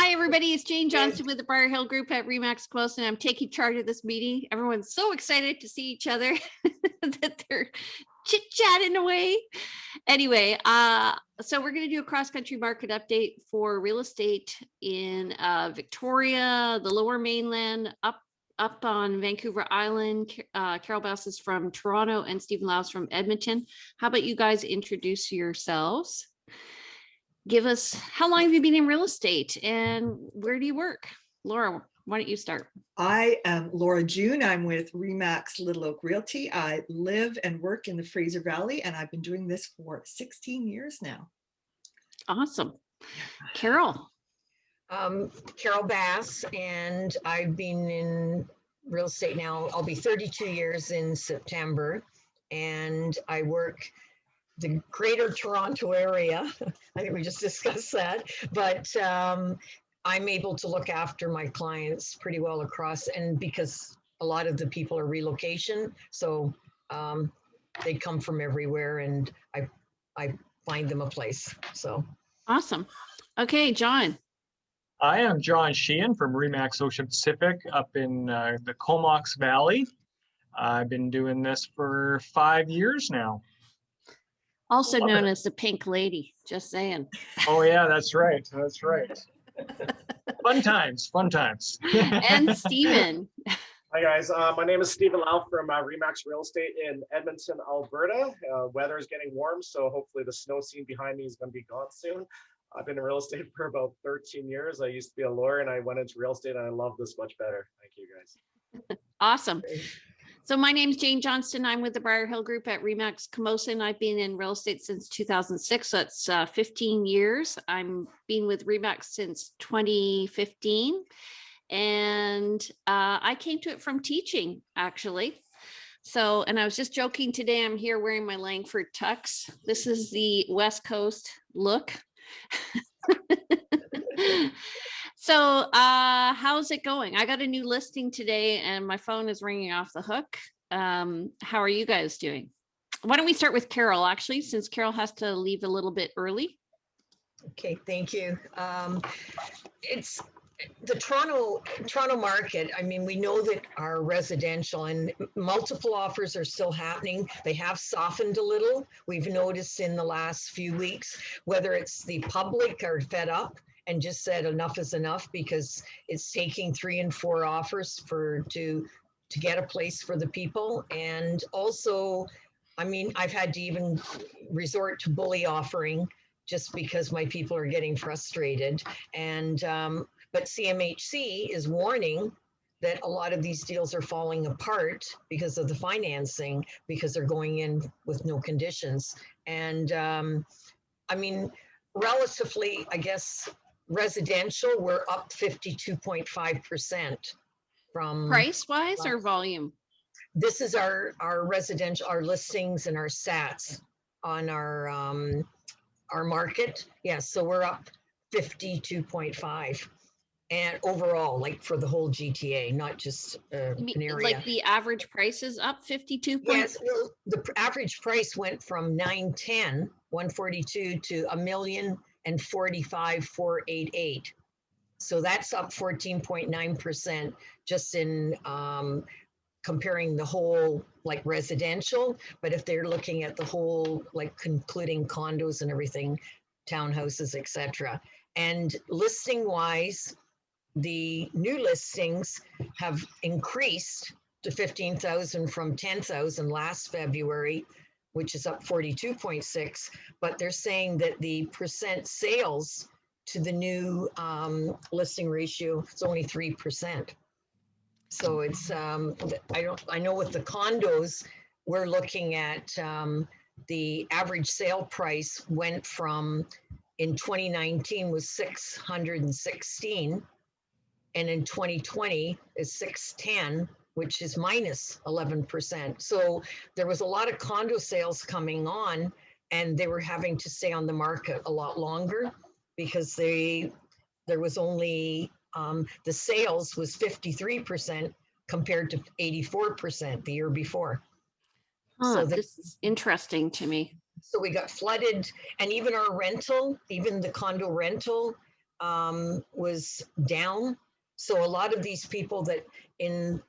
Hi, everybody. It's Jane Johnston with the BriarHillGroup at REMAX Comox, and I'm taking charge of this meeting. Everyone's so excited to see each other that they're chit-chatting away. Anyway, so we're going to do a cross-country market update for real estate in Victoria, the Lower Mainland, up on Vancouver Island. Carol Bass is from Toronto and Stephen Lau is from Edmonton. How about you guys introduce yourselves? Give us, how long have you been in real estate and where do you work? Laura, why don't you start? I am Laura June. I'm with REMAX Little Oak Realty. I live and work in the Fraser Valley, and I've been doing this for 16 years now. Awesome. Carol. Carol Bass, and I've been in real estate now. I'll be 32 years in September, and I work the greater Toronto area. I think we just discussed that, but I'm able to look after my clients pretty well across, and because a lot of the people are relocation, so they come from everywhere, and I find them a place. So awesome. Okay, John. I am John Sheehan from REMAX Ocean Pacific up in the Comox Valley. I've been doing this for 5 years now. Also known as the Pink Lady, just saying. Oh yeah, that's right. That's right. Fun times, fun times. And Stephen. Hi guys, my name is Stephen Lau from REMAX Real Estate in Edmonton, Alberta. Weather is getting warm, so hopefully the snow scene behind me is going to be gone soon. I've been in real estate for about 13 years. I used to be a lawyer and I went into real estate and I love this much better. Thank you guys. Awesome. So my name is Jane Johnston. I'm with the BriarHillGroup at REMAX Comox, and I've been in real estate since 2006. So that's 15 years. I'm been with REMAX since 2015. And I came to it from teaching, actually. So, and I was just joking today, I'm here wearing my Langford tux. This is the West Coast look. So how's it going? I got a new listing today and my phone is ringing off the hook. How are you guys doing? Why don't we start with Carol, actually, since Carol has to leave a little bit early. okay, thank you. It's the Toronto market. I mean, we know that our residential and multiple offers are still happening. They have softened a little. We've noticed in the last few weeks, whether it's the public are fed up and just said enough is enough, because it's taking 3 and 4 offers to get a place for the people. And also, I mean, I've had to even resort to bully offering just because my people are getting frustrated. And but CMHC is warning that a lot of these deals are falling apart because of the financing, because they're going in with no conditions. And I mean, relatively, I guess, residential, we're up 52.5% from Price wise or volume? This is our residential, our listings and our stats on our market. Yeah, so we're up 52.5. And overall, like for the whole GTA, not just an area. Like the average price is up 52. Yes, well, the average price went from 142 to 1,045,488. So that's up 14.9% just in comparing the whole like residential. But if they're looking at the whole, like including condos and everything, townhouses, etc. And listing wise, the new listings have increased to 15,000 from 10,000 last February, which is up 42.6. But they're saying that the percent sales to the new listing ratio is only 3%. So it's I know with the condos, we're looking at the average sale price went from in 2019 was 616. And in 2020 is 610, which is minus 11%. So there was a lot of condo sales coming on, and they were having to stay on the market a lot longer because there was only, the sales was 53% compared to 84% the year before. So this is interesting to me. So we got flooded, and even our rental, even the condo rental, was down. So a lot of these people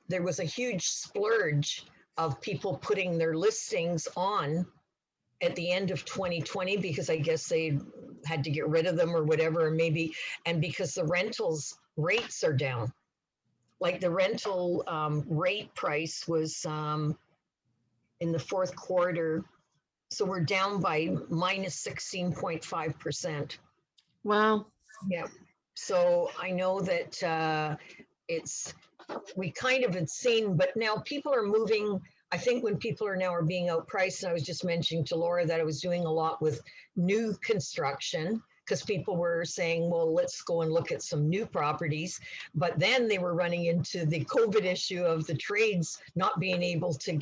there was a huge splurge of people putting their listings on at the end of 2020 because I guess they had to get rid of them or whatever, and because the rentals rates are down. Like the rental rate price was in the fourth quarter. So we're down by minus 16.5%. Wow. Yeah. So I know that we kind of had seen, but now people are moving. I think when people are being outpriced, and I was just mentioning to Laura that I was doing a lot with new construction because people were saying, well, let's go and look at some new properties. But then they were running into the COVID issue of the trades not being able to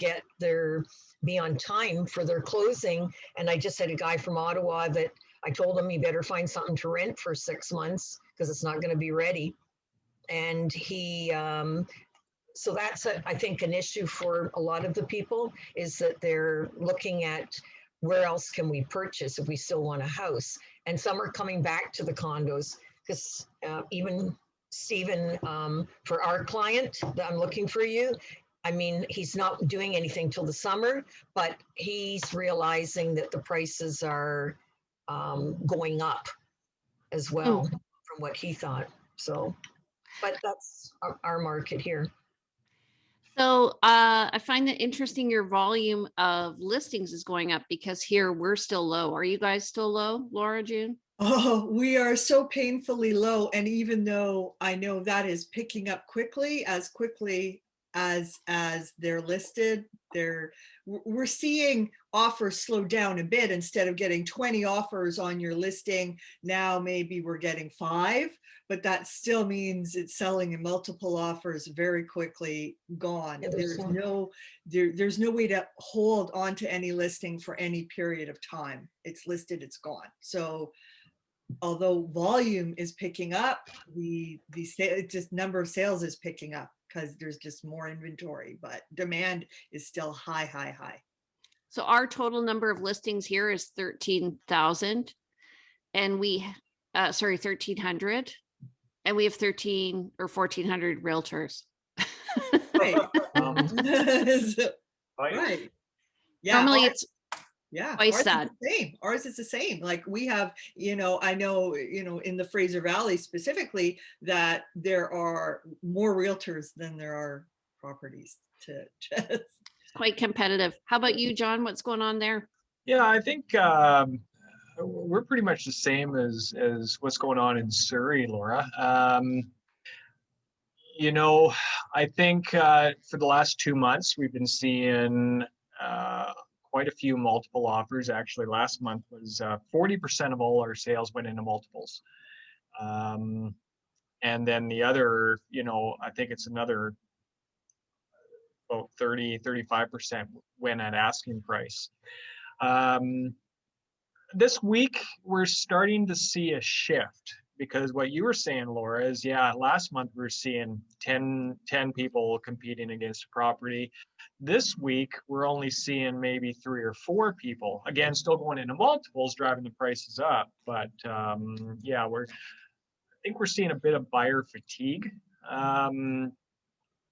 be on time for their closing. And I just had a guy from Ottawa that I told him he better find something to rent for 6 months because it's not going to be ready. And so that's, I think, an issue for a lot of the people is that they're looking at where else can we purchase if we still want a house. And some are coming back to the condos because even Stephen, for our client that I'm looking for you, I mean, he's not doing anything till the summer, but he's realizing that the prices are going up as well from what he thought. So, but that's our market here. So I find it interesting your volume of listings is going up because here we're still low. Are you guys still low, Laura, June? Oh, we are so painfully low. And even though I know that is picking up quickly as they're listed, we're seeing offers slow down a bit. Instead of getting 20 offers on your listing, now maybe we're getting 5, but that still means it's selling in multiple offers very quickly gone. Yeah, there's no way to hold on to any listing for any period of time. It's listed, it's gone. So although volume is picking up, just number of sales is picking up because there's just more inventory, but demand is still high. So our total number of listings here is 13,000 and 1,300, and we have 13 or 1,400 realtors. Right. Right. Right. Yeah. Normally it's twice that. Ours is the same. Like we have, I know, in the Fraser Valley specifically, that there are more realtors than there are properties to just. Quite competitive. How about you, John? What's going on there? Yeah, I think we're pretty much the same as what's going on in Surrey, Laura. I think for the last 2 months, we've been seeing quite a few multiple offers. Actually, last month was 40% of all our sales went into multiples. And then the other, I think it's another about 35% went at asking price. This week, we're starting to see a shift because what you were saying, Laura, is last month we were seeing 10 people competing against a property. This week, we're only seeing maybe 3 or 4 people. Again, still going into multiples, driving the prices up. But I think we're seeing a bit of buyer fatigue.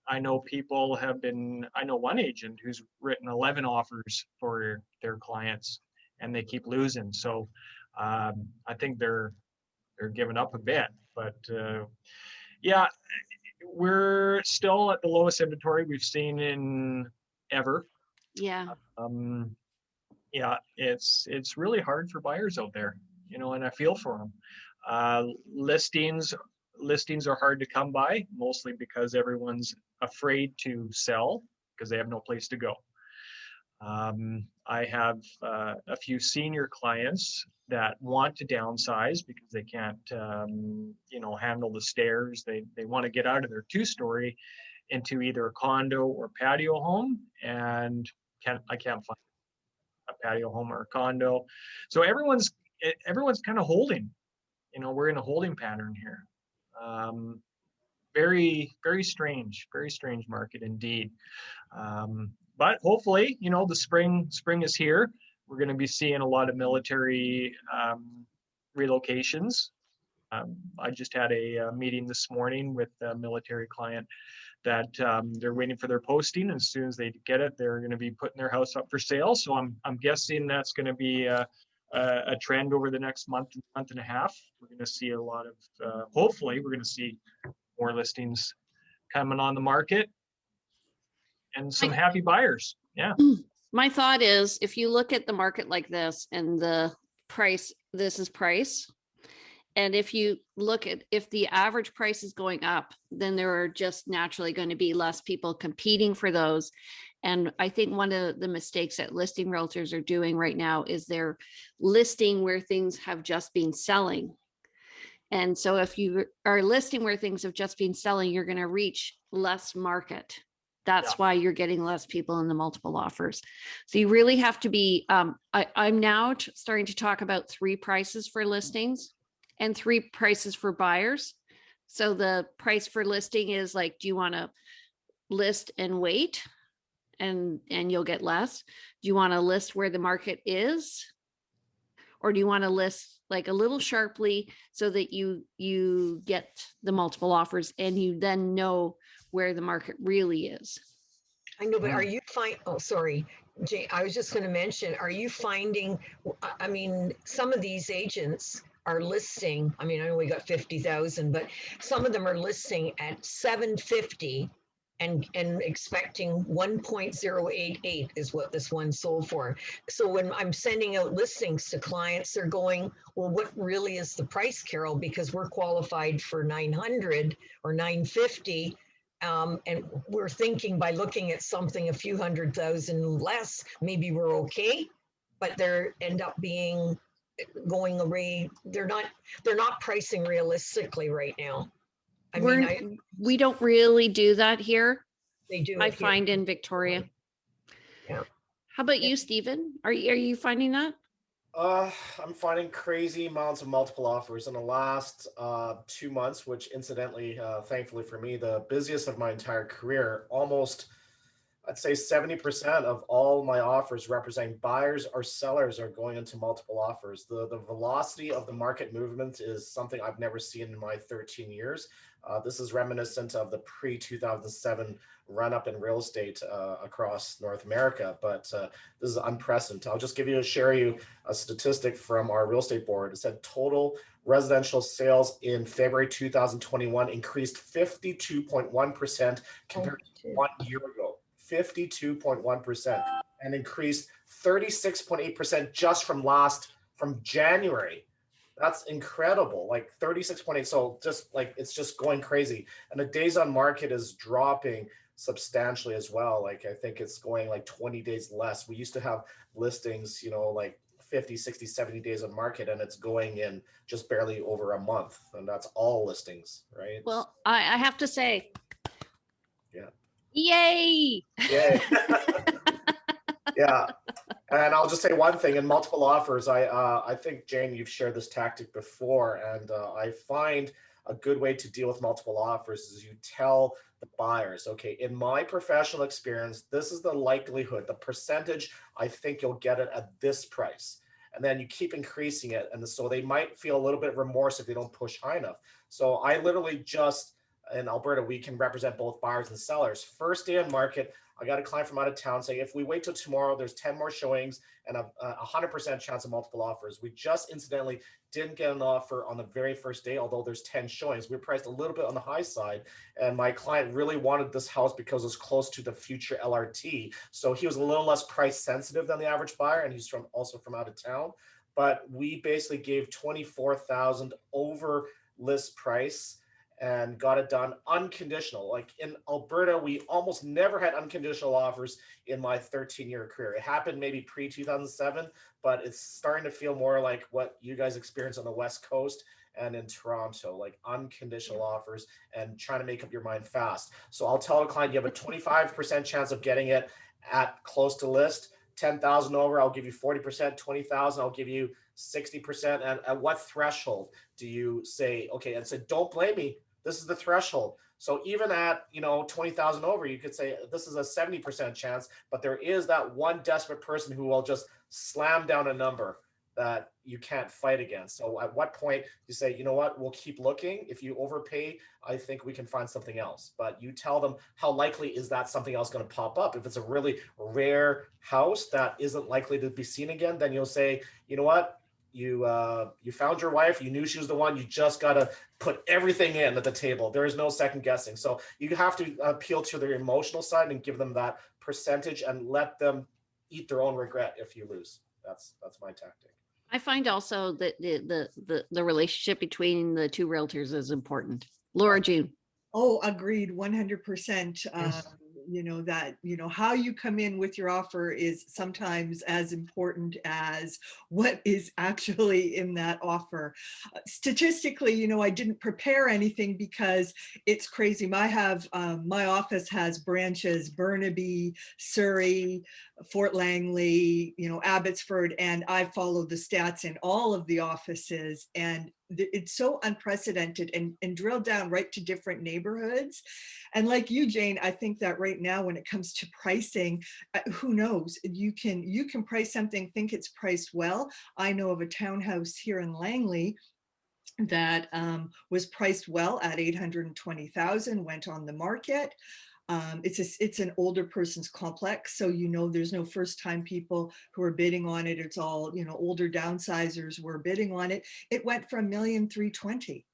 I know one agent who's written 11 offers for their clients and they keep losing. So I think they're giving up a bit, but we're still at the lowest inventory we've seen in ever. Yeah. It's really hard for buyers out there, and I feel for them. Listings are hard to come by, mostly because everyone's afraid to sell because they have no place to go. I have a few senior clients that want to downsize because they can't, handle the stairs. They want to get out of their 2-story into either a condo or patio home, and I can't find a patio home or a condo. So everyone's kind of holding. We're in a holding pattern here. Very, very strange market indeed. But hopefully, the spring is here. We're going to be seeing a lot of military relocations. I just had a meeting this morning with a military client that they're waiting for their posting. As soon as they get it, they're going to be putting their house up for sale. So I'm guessing that's going to be a trend over the next month and a half. We're going to see a lot of, hopefully we're going to see more listings coming on the market and some happy buyers. Yeah. My thought is, if you look at the market like this and the price, this is price. And if you look at, if the average price is going up, then there are just naturally going to be less people competing for those. And I think one of the mistakes that listing realtors are doing right now is they're listing where things have just been selling. And so if you are listing where things have just been selling, you're going to reach less market. That's why you're getting less people in the multiple offers. So you really have to be, I'm now starting to talk about 3 prices for listings and 3 prices for buyers. So the price for listing is like, do you want to list and wait and you'll get less? Do you want to list where the market is? Or do you want to list like a little sharply so that you get the multiple offers and you then know where the market really is? I know, but are you oh, sorry, Jane, I was just going to mention, are you finding, I mean, some of these agents are listing, I mean, I know we got 50,000, but some of them are listing at 750 and expecting 1.088 is what this one sold for. So when I'm sending out listings to clients, they're going, well, what really is the price, Carol? Because we're qualified for 900 or 950. And we're thinking by looking at something a few 100,000 less, maybe we're okay, but they're end up being going away. They're not pricing realistically right now. I mean, we don't really do that here. They do. I find in Victoria. Yeah. How about you, Stephen? Are you finding that? I'm finding crazy amounts of multiple offers in the last 2 months, which incidentally, thankfully for me, the busiest of my entire career. Almost, I'd say 70% of all my offers representing buyers or sellers are going into multiple offers. The velocity of the market movement is something I've never seen in my 13 years. This is reminiscent of the pre-2007 run-up in real estate across North America, but this is unprecedented. I'll just share you a statistic from our real estate board. It said total residential sales in February 2021 increased 52.1% compared to 1 year ago. 52.1%, and increased 36.8% just from January. That's incredible, like 36.8. So just like, it's just going crazy. And the days on market is dropping substantially as well. Like, I think it's going like 20 days less. We used to have listings, like 50, 60, 70 days on market, and it's going in just barely over a month. And that's all listings, right? Well, I have to say, yeah. Yay! Yay. Yeah. And I'll just say one thing, in multiple offers, I think, Jane, you've shared this tactic before, and I find a good way to deal with multiple offers is you tell the buyers, okay, in my professional experience, this is the likelihood, the percentage I think you'll get it at this price. And then you keep increasing it. And so they might feel a little bit of remorse if they don't push high enough. So I literally just, in Alberta, we can represent both buyers and sellers. First day on market, I got a client from out of town saying, if we wait till tomorrow, there's 10 more showings and a 100% chance of multiple offers. We just incidentally didn't get an offer on the very first day, although there's 10 showings. We were priced a little bit on the high side, and my client really wanted this house because it was close to the future LRT. So he was a little less price sensitive than the average buyer, and he's also from out of town. But we basically gave $24,000 over list price and got it done unconditional. Like in Alberta, we almost never had unconditional offers in my 13-year career. It happened maybe pre-2007, but it's starting to feel more like what you guys experience on the West Coast and in Toronto, like unconditional offers and trying to make up your mind fast. So I'll tell a client you have a 25% chance of getting it at close to list. 10,000 over, I'll give you 40%, 20,000, I'll give you 60%. And at what threshold do you say, okay, and so don't blame me, this is the threshold. So even at, 20,000 over, you could say this is a 70% chance, but there is that one desperate person who will just slam down a number that you can't fight against. So at what point you say, you know what, we'll keep looking. If you overpay, I think we can find something else. But you tell them how likely is that something else going to pop up. If it's a really rare house that isn't likely to be seen again, then you'll say, you know what, you found your wife, you knew she was the one, you just got to put everything in at the table. There is no second guessing. So you have to appeal to their emotional side and give them that percentage and let them eat their own regret if you lose. That's my tactic. I find also that the relationship between the two realtors is important. Laura June. Oh, agreed, 100%. You know, that, you know, how you come in with your offer is sometimes as important as what is actually in that offer. Statistically, you know, I didn't prepare anything because it's crazy. My office has branches, Burnaby, Surrey, Fort Langley, you know, Abbotsford, and I follow the stats in all of the offices, and it's so unprecedented and drilled down right to different neighborhoods. And like you, Jane, I think that right now when it comes to pricing, who knows, you can price something, think it's priced well. I know of a townhouse here in Langley that was priced well at 820,000, went on the market. It's an older person's complex, so you know there's no first time people who are bidding on it. It's all, you know, older downsizers were bidding on it. It went from $1,320,000.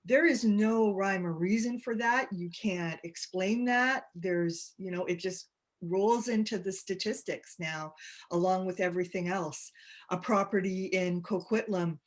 There is no rhyme or reason for that. You can't explain that. There's, you know, it just rolls into the statistics now, along with everything else. A property in Coquitlam,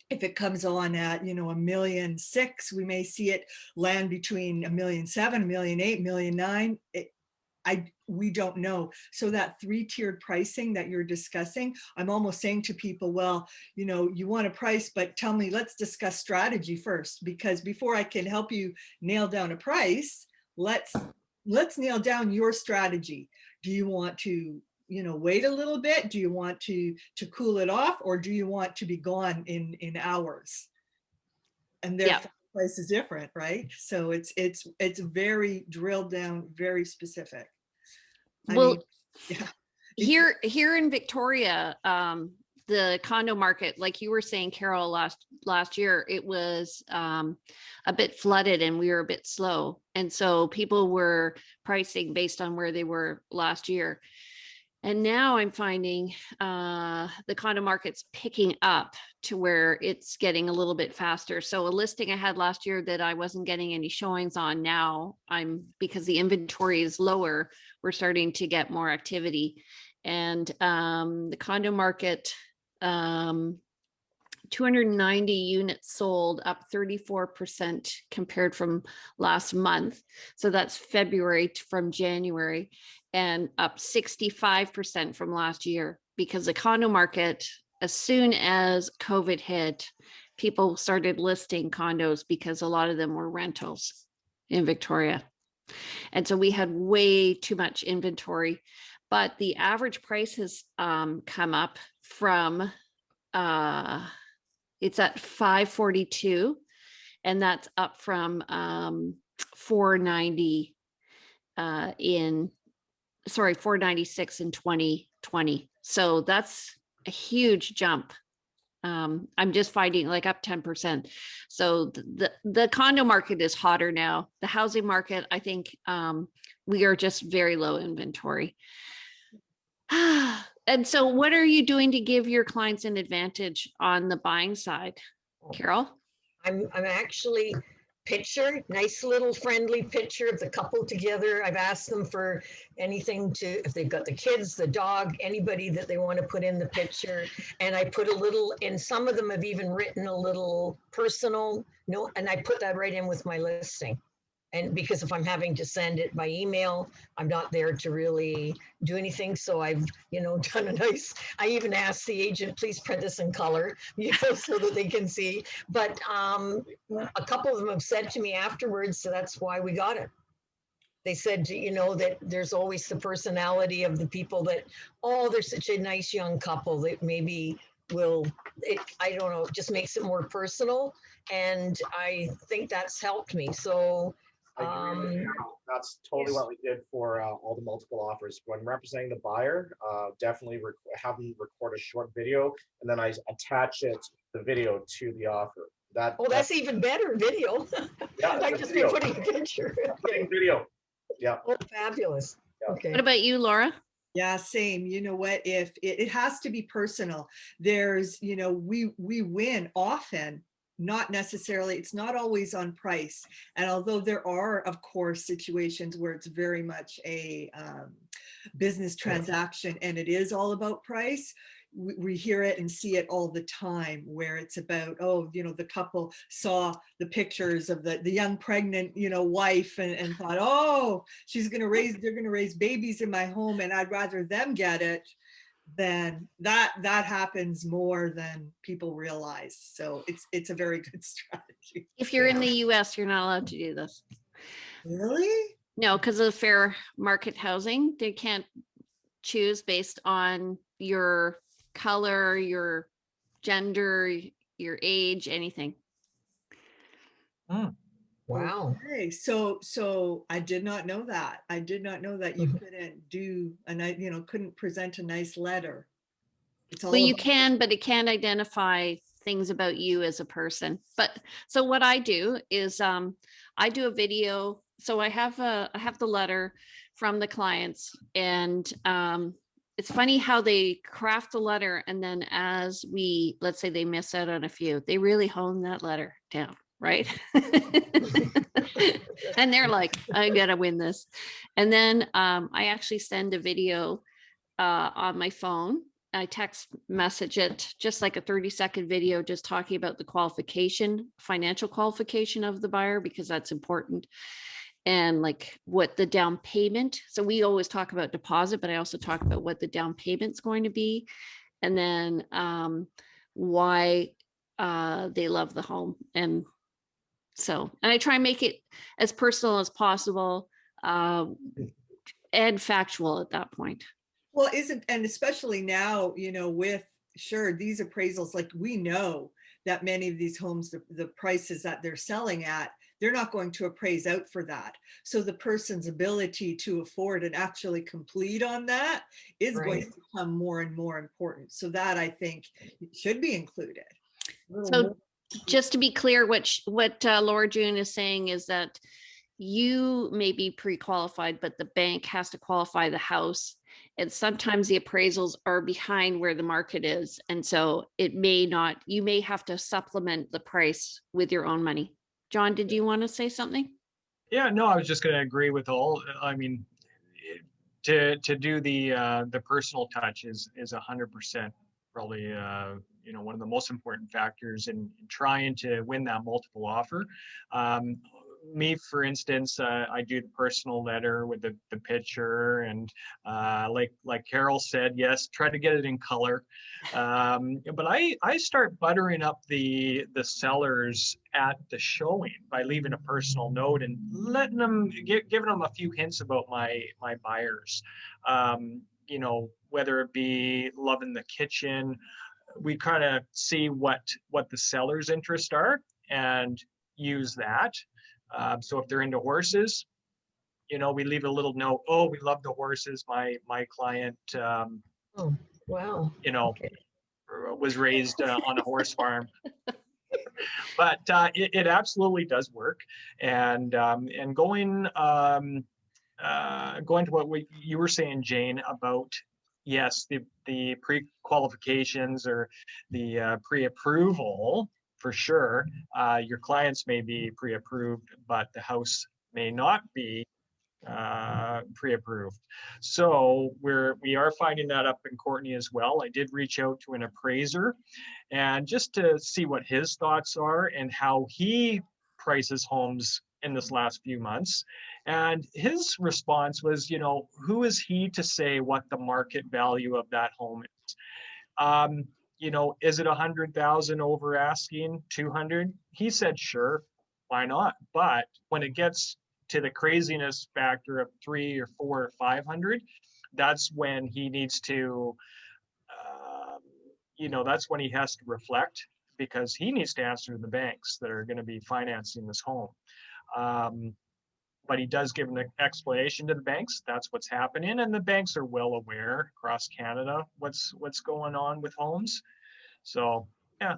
if it comes on at, you know, $1,600,000, we may see it land between $1,700,000, $1,800,000, $1,900,000. We don't know. So that three-tiered pricing that you're discussing, I'm almost saying to people, well, you know, you want a price, but tell me, let's discuss strategy first, because before I can help you nail down a price, let's nail down your strategy. Do you want to, you know, wait a little bit? Do you want to cool it off, or do you want to be gone in hours? And their price is different, right? So it's very drilled down, very specific. Well, here in Victoria, the condo market, like you were saying, Carol, last year, it was a bit flooded and we were a bit slow. And so people were pricing based on where they were last year. And now I'm finding the condo market's picking up to where it's getting a little bit faster. So a listing I had last year that I wasn't getting any showings on, now because the inventory is lower, we're starting to get more activity. And the condo market, 290 units sold, up 34% compared from last month. So that's February from January, and up 65% from last year, because the condo market, as soon as COVID hit, people started listing condos because a lot of them were rentals in Victoria. And so we had way too much inventory, but the average price has come up from, it's at 542, and that's up from 490 496 in 2020. So that's a huge jump. I'm just finding like up 10%. So the condo market is hotter now. The housing market, I think we are just very low inventory. And so what are you doing to give your clients an advantage on the buying side, Carol? I'm actually nice little friendly picture of the couple together. I've asked them for anything if they've got the kids, the dog, anybody that they want to put in the picture. And I put a little, and some of them have even written a little personal note, and I put that right in with my listing. And because if I'm having to send it by email, I'm not there to really do anything. So I've, you know, done a nice, I even asked the agent, please print this in color, you know, so that they can see. But a couple of them have said to me afterwards, so that's why we got it. They said, you know, that there's always the personality of the people that, oh, they're such a nice young couple that maybe I don't know, it just makes it more personal. And I think that's helped me. So I agree with you. That's totally what we did for all the multiple offers. When representing the buyer, definitely have them record a short video, and then I attach the video to the offer. That's even better, video. Yeah, Like it's a just be video. putting a picture. Getting video. Yeah. Oh, fabulous. Yeah. Okay. What about you, Laura? Yeah, same. You know what? If it has to be personal, there's, you know, we win often, not necessarily, it's not always on price. And although there are, of course, situations where it's very much a business transaction and it is all about price, we hear it and see it all the time where it's about, oh, you know, the couple saw the pictures of the young pregnant, you know, wife and thought, oh, they're going to raise babies in my home and I'd rather them get it. Then that happens more than people realize. So it's a very good strategy. If you're in the US, you're not allowed to do this. Really? No, because of fair market housing, they can't choose based on your color, your gender, your age, anything. Wow. Okay, so I did not know that. I did not know that you couldn't do couldn't present a nice letter. It's all Well, you about- can, but it can't identify things about you as a person. But so what I do is I do a video. So I have the letter from the clients, and it's funny how they craft the letter, and then let's say they miss out on a few, they really hone that letter down, right? And they're like, I gotta win this. And then I actually send a video on my phone. I text message it, just like a 30-second video, just talking about the financial qualification of the buyer, because that's important. And like what the down payment. So we always talk about deposit, but I also talk about what the down payment's going to be. And then why they love the home. And I try and make it as personal as possible and factual at that point. Well, and especially now, you know, with these appraisals, like we know that many of these homes, the prices that they're selling at, they're not going to appraise out for that. So the person's ability to afford and actually complete on that is going to become more and more important. So that, I think, should be included. So just to be clear, what Laura June is saying is that you may be pre-qualified, but the bank has to qualify the house. And sometimes the appraisals are behind where the market is. And so you may have to supplement the price with your own money. John, did you want to say something? Yeah, no, I was just going to agree with all. I mean, to do the personal touch is 100% probably one of the most important factors in trying to win that multiple offer. Me, for instance, I do the personal letter with the picture, and like Carol said, yes, try to get it in color. But I start buttering up the sellers at the showing by leaving a personal note and letting them giving them a few hints about my buyers. Whether it be loving the kitchen, we kind of see what the seller's interests are and use that. So if they're into horses, we leave a little note. Oh, we love the horses. My client, Oh, wow. Okay. was raised on a horse farm. But it absolutely does work. And going to what you were saying, Jane, about yes, the pre-qualifications or the pre-approval. For sure, your clients may be pre-approved, but the house may not be pre-approved. So we are finding that up in Courtenay as well. I did reach out to an appraiser, and just to see what his thoughts are and how he prices homes in this last few months. And his response was, who is he to say what the market value of that home is? Is it 100,000 over asking, 200? He said, sure, why not? But when it gets to the craziness factor of 3 or 4 or 500, that's when he needs to, that's when he has to reflect, because he needs to answer the banks that are going to be financing this home. but he does give an explanation to the banks. That's what's happening, and the banks are well aware across Canada what's going on with homes. So yeah.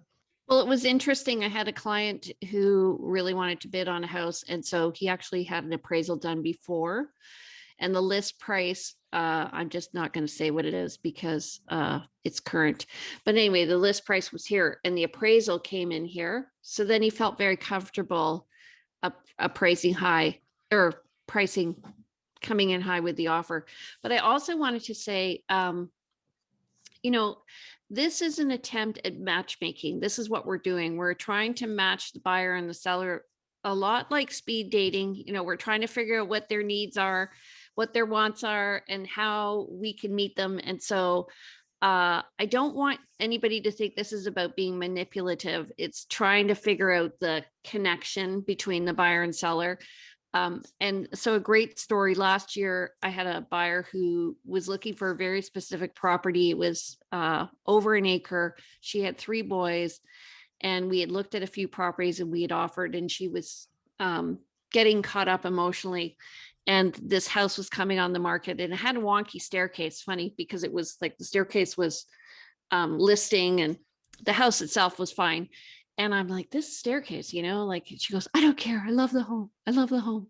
Well, it was interesting. I had a client who really wanted to bid on a house, and so he actually had an appraisal done before, and the list price, I'm just not going to say what it is because it's current. But anyway, the list price was here and the appraisal came in here. So then he felt very comfortable appraising high or pricing coming in high with the offer. But I also wanted to say, you know, this is an attempt at matchmaking. This is what we're doing. We're trying to match the buyer and the seller a lot like speed dating. You know, we're trying to figure out what their needs are, what their wants are, and how we can meet them. And so I don't want anybody to think this is about being manipulative. It's trying to figure out the connection between the buyer and seller. And so a great story last year, I had a buyer who was looking for a very specific property. It was over an acre. She had 3 boys, and we had looked at a few properties and we had offered, and she was getting caught up emotionally. And this house was coming on the market and it had a wonky staircase. Funny because it was like the staircase was listing and the house itself was fine. And I'm like, this staircase, you know, like she goes, I don't care. I love the home. I love the home.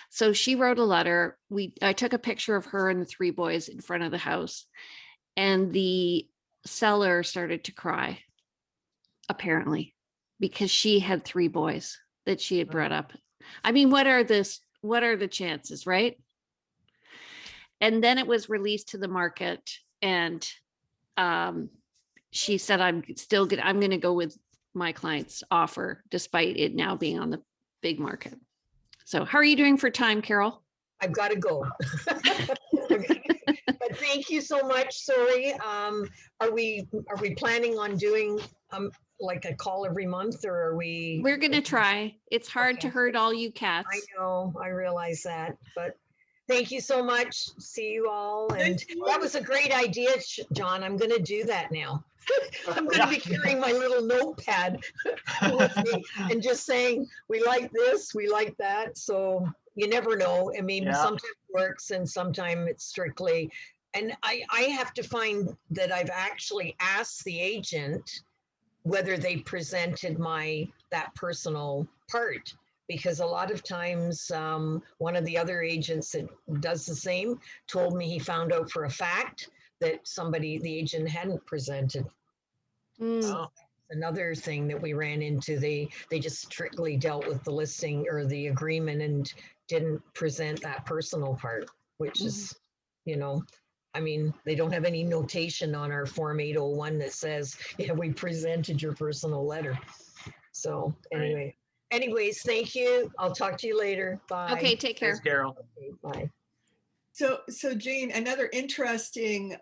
So she wrote a letter. I took a picture of her and the 3 boys in front of the house, and the seller started to cry, apparently, because she had 3 boys that she had brought up. I mean, what are the chances, right? And then it was released to the market, and she said, I'm going to go with my client's offer, despite it now being on the big market. So how are you doing for time, Carol? I've got to go. But thank you so much. Sorry. Are we planning on doing like a call every month, or are we? We're going to try. It's hard to Okay. herd all you cats. I know, I realize that, but thank you so much. See you all. And that was a great idea, John. I'm going to do that now. I'm going to be carrying my little notepad with me and just saying, we like this, we like that. So you never know. I mean, sometimes it works and sometimes it's strictly, and I have to find that I've actually asked the agent whether they presented that personal part, because a lot of times one of the other agents that does the same told me he found out for a fact that the agent hadn't presented. So another thing that we ran into, they just strictly dealt with the listing or the agreement and didn't present that personal part, which is, you know, I mean, they don't have any notation on our Form 801 that says, yeah, we presented your personal letter. So anyways, thank you. I'll talk to you later. Bye. Okay, take care. Thanks, Carol. Okay, bye. So Jane, another interesting,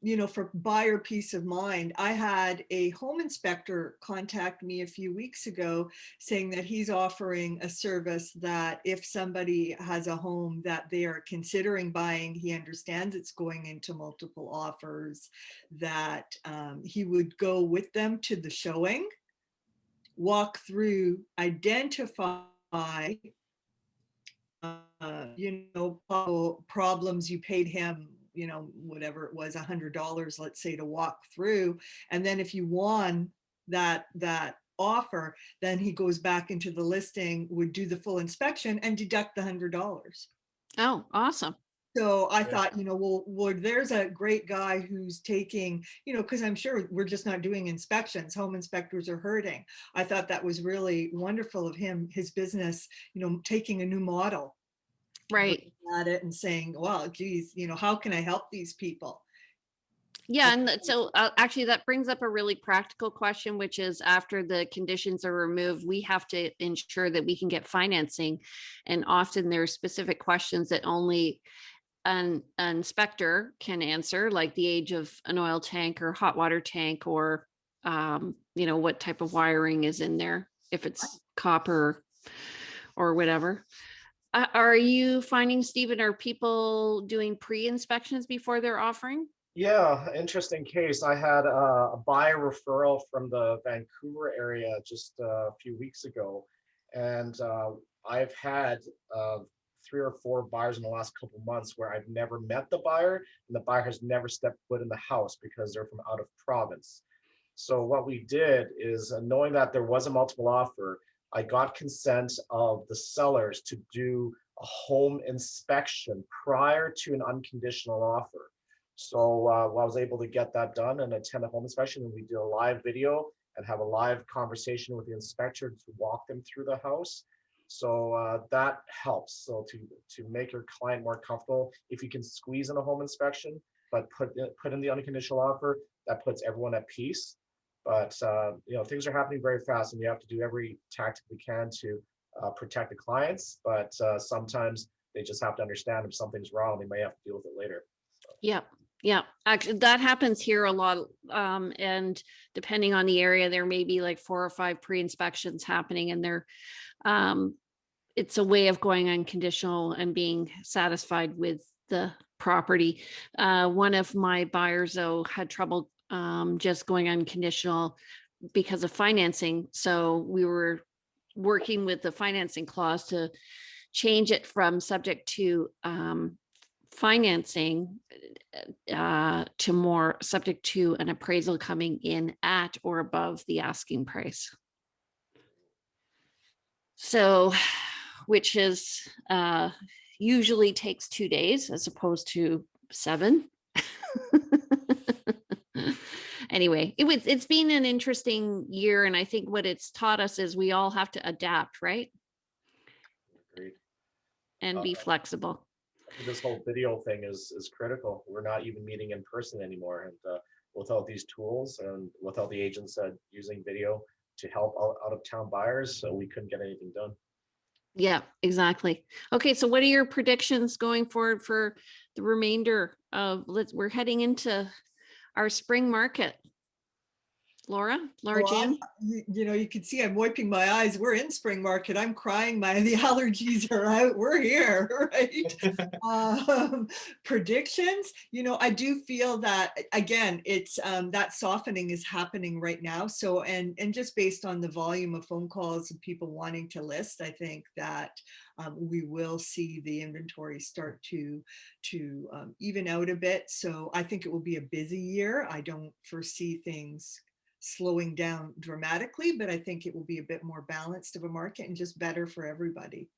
you know, for buyer peace of mind, I had a home inspector contact me a few weeks ago saying that he's offering a service that if somebody has a home that they are considering buying, he understands it's going into multiple offers, that he would go with them to the showing, walk through, identify you know, problems. You paid him, you know, whatever it was, $100, let's say, to walk through. And then if you won that offer, then he goes back into the listing, would do the full inspection and deduct the $100. Oh, awesome. So I thought, you know, well, there's a great guy who's taking, you know, because I'm sure we're just not doing inspections. Home inspectors are hurting. I thought that was really wonderful of him, his business, you know, taking a new model. Right. At it and saying, well, geez, you know, how can I help these people? Yeah. And so actually that brings up a really practical question, which is after the conditions are removed, we have to ensure that we can get financing. And often there are specific questions that only an inspector can answer, like the age of an oil tank or hot water tank, or, you know, what type of wiring is in there, if it's copper or whatever. Are you finding, Stephen, are people doing pre-inspections before they're offering? Yeah, interesting case. I had a buyer referral from the Vancouver area just a few weeks ago, and I've had 3 or 4 buyers in the last couple months where I've never met the buyer and the buyer has never stepped foot in the house because they're from out of province. So what we did is, knowing that there was a multiple offer, I got consent of the sellers to do a home inspection prior to an unconditional offer. So I was able to get that done and attend a home inspection, and we did a live video and have a live conversation with the inspector to walk them through the house. So that helps. So to make your client more comfortable, if you can squeeze in a home inspection, but put in the unconditional offer, that puts everyone at peace. But you know, things are happening very fast, and we have to do every tactic we can to protect the clients. But sometimes they just have to understand if something's wrong, they may have to deal with it later. Yep. Yeah, actually, that happens here a lot. And depending on the area, there may be like 4 or 5 pre-inspections happening, and they're it's a way of going unconditional and being satisfied with the property. One of my buyers, though, had trouble just going unconditional because of financing. So we were working with the financing clause to change it from subject to financing to more subject to an appraisal coming in at or above the asking price. So, which is usually takes 2 days as opposed to 7. Anyway, it's been an interesting year, and I think what it's taught us is we all have to adapt, right? Agreed. And be flexible. This whole video thing is critical. We're not even meeting in person anymore, and without these tools and without the agents using video to help out of town buyers, so we couldn't get anything done. Yeah, exactly. Okay, so what are your predictions going forward for the remainder of, we're heading into our spring market. Laura Well, June? you know, you can see I'm wiping my eyes. We're in spring market. I'm crying. The allergies are out. We're here, right? Predictions, you know, I do feel that, again, it's that softening is happening right now. So, and just based on the volume of phone calls and people wanting to list, I think that we will see the inventory start to even out a bit. So I think it will be a busy year. I don't foresee things slowing down dramatically, but I think it will be a bit more balanced of a market and just better for everybody.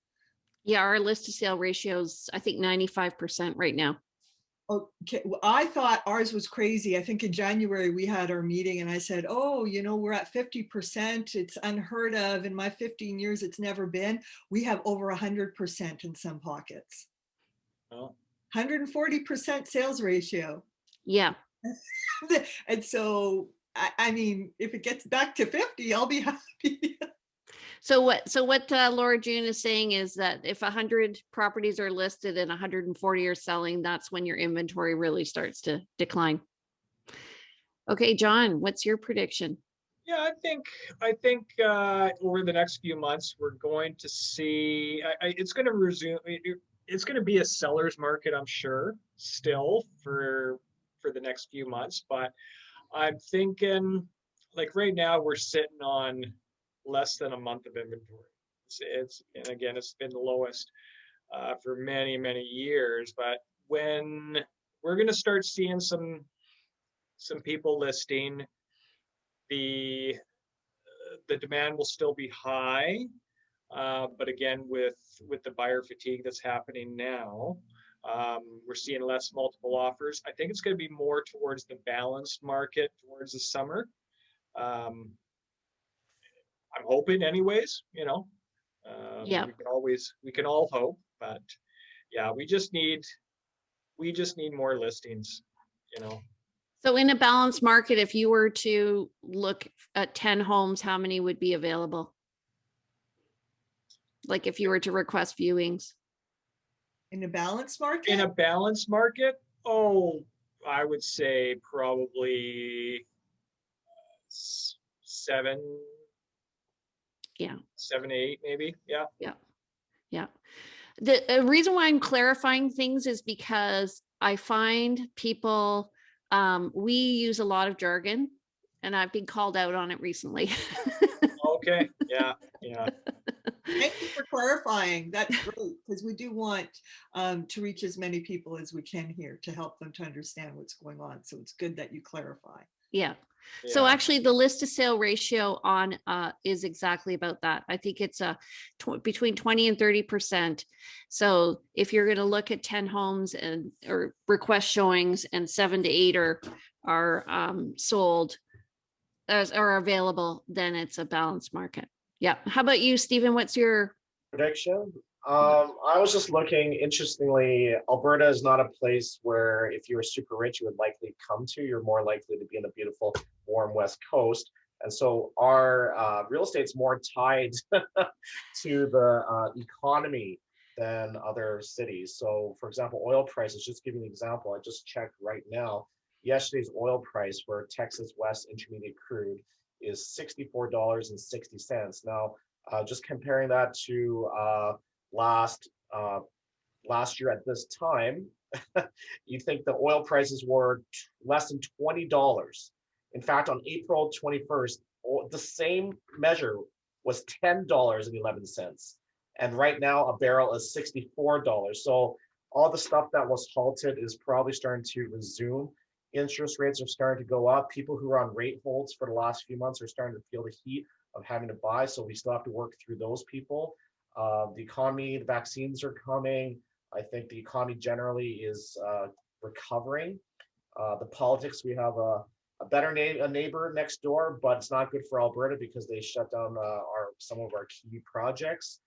Yeah, our list to sale ratio is, I think, 95% right now. Okay, well, I thought ours was crazy. I think in January we had our meeting and I said, oh, you know, we're at 50%. It's unheard of. In my 15 years, it's never been. We have over 100% in some pockets. Oh. 140% sales ratio. Yeah. And so, I mean, if it gets back to 50, I'll be happy. So what Laura June is saying is that if 100 properties are listed and 140 are selling, that's when your inventory really starts to decline. Okay, John, what's your prediction? Yeah, I think over the next few months we're going to see it's going to resume. It's going to be a seller's market, I'm sure, still for the next few months. But I'm thinking, like right now, we're sitting on less than a month of inventory. And again, it's been the lowest for many, many years. But when we're going to start seeing some people listing, the demand will still be high. But again, with the buyer fatigue that's happening now, we're seeing less multiple offers. I think it's going to be more towards the balanced market towards the summer. I'm hoping anyways, you know. Yeah. We can all hope, but yeah, we just need more listings, you know. So in a balanced market, if you were to look at 10 homes, how many would be available? Like if you were to request viewings? In a balanced market? In a balanced market, I would say probably 7. Yeah. 7, 8, maybe. Yeah. Yeah. Yeah. The reason why I'm clarifying things is because I find people, we use a lot of jargon, and I've been called out on it recently. Okay. Yeah. Yeah. Thank you for clarifying. That's great, because we do want to reach as many people as we can here to help them to understand what's going on. So it's good that you clarify. Yeah. So Yeah. actually the list to sale ratio on is exactly about that. I think it's between 20 and 30%. So if you're going to look at 10 homes and or request showings and 7 to 8 are sold as are available, then it's a balanced market. Yeah. How about you, Stephen? What's your Prediction. I was just looking, interestingly, Alberta is not a place where if you were super rich, you would likely come to. You're more likely to be in the beautiful, warm West Coast. And so our real estate's more tied to the economy than other cities. So for example, oil prices, just giving an example, I just checked right now, yesterday's oil price for Texas West Intermediate crude is $64.60. Now, just comparing that to last year at this time, you think the oil prices were less than $20. In fact, on April 21st, the same measure was $10.11. And right now, a barrel is $64. So all the stuff that was halted is probably starting to resume. Interest rates are starting to go up. People who are on rate holds for the last few months are starting to feel the heat of having to buy. So we still have to work through those people. The economy, the vaccines are coming. I think the economy generally is recovering. The politics, we have a neighbor next door, but it's not good for Alberta because they shut down some of our key projects.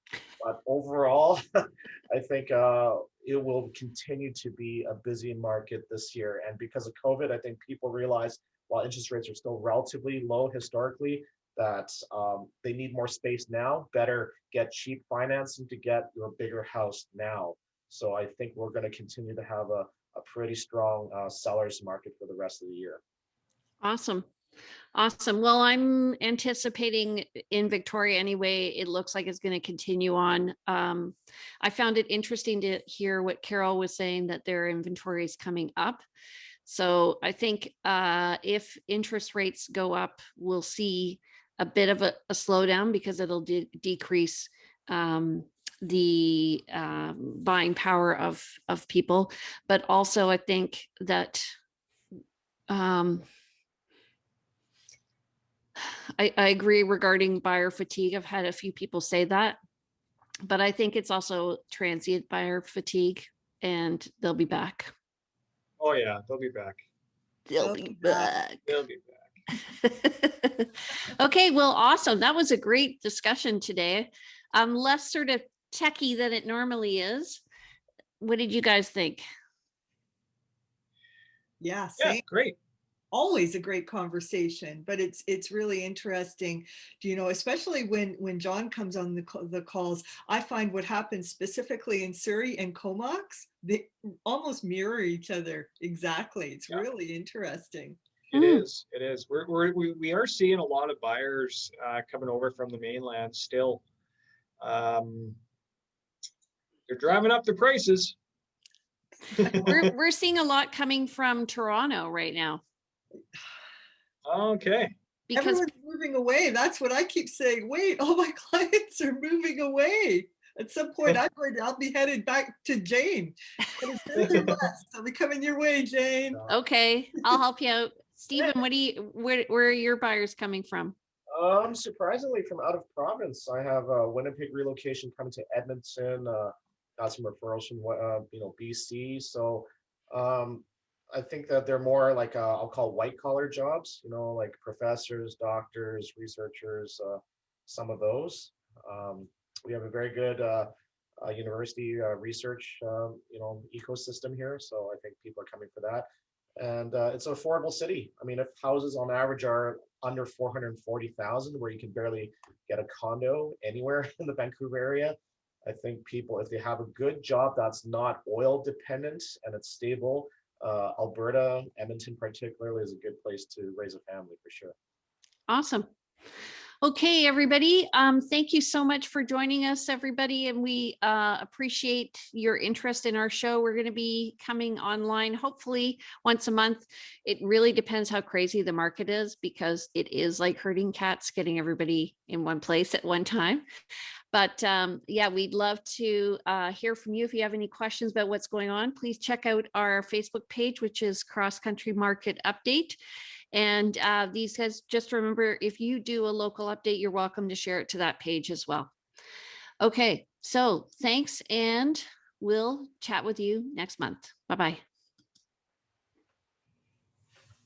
But overall, I think it will continue to be a busy market this year. And because of COVID, I think people realize while interest rates are still relatively low historically, that they need more space now, better get cheap financing to get your bigger house now. So I think we're going to continue to have a pretty strong seller's market for the rest of the year. Awesome. Awesome. Well, I'm anticipating in Victoria anyway, it looks like it's going to continue on. I found it interesting to hear what Carol was saying, that their inventory is coming up. So I think if interest rates go up, we'll see a bit of a slowdown because it'll decrease the buying power of people. But also I think that I agree regarding buyer fatigue. I've had a few people say that, but I think it's also transient buyer fatigue, and they'll be back. Oh yeah, they'll be back. They'll be back. They'll be back. Okay, well, awesome. That was a great discussion today. Less sort of techie than it normally is. What did you guys think? Yeah, Yeah, same. great. Always a great conversation, but it's really interesting, you know, especially when John comes on the calls. I find what happens specifically in Surrey and Comox, they almost mirror each other exactly. It's really interesting. It is. It is. We are seeing a lot of buyers coming over from the mainland still. They're driving up the prices. We're seeing a lot coming from Toronto right now. Okay. Because everyone's moving away. That's what I keep saying. Wait, all my clients are moving away. At some point, I'll be headed back to Jane. I'll be coming your way, Jane. Okay, I'll help you out. Stephen, where are your buyers coming from? Surprisingly from out of province. I have a Winnipeg relocation coming to Edmonton. Got some referrals from BC. So I think that they're more like I'll call white collar jobs. You know, like professors, doctors, researchers. Some of those. We have a very good university research ecosystem here. So I think people are coming for that. And it's an affordable city. I mean, if houses on average are under 440,000, where you can barely get a condo anywhere in the Vancouver area, I think people, if they have a good job that's not oil dependent and it's stable, Alberta, Edmonton particularly, is a good place to raise a family for sure. Awesome. Okay, everybody. Thank you so much for joining us, everybody. And we appreciate your interest in our show. We're going to be coming online, hopefully once a month. It really depends how crazy the market is, because it is like herding cats, getting everybody in one place at one time. But yeah, we'd love to hear from you. If you have any questions about what's going on, please check out our Facebook page, which is Cross Country Market Update. And these guys, just remember, if you do a local update, you're welcome to share it to that page as well. Okay, so thanks, and we'll chat with you next month. Bye-bye.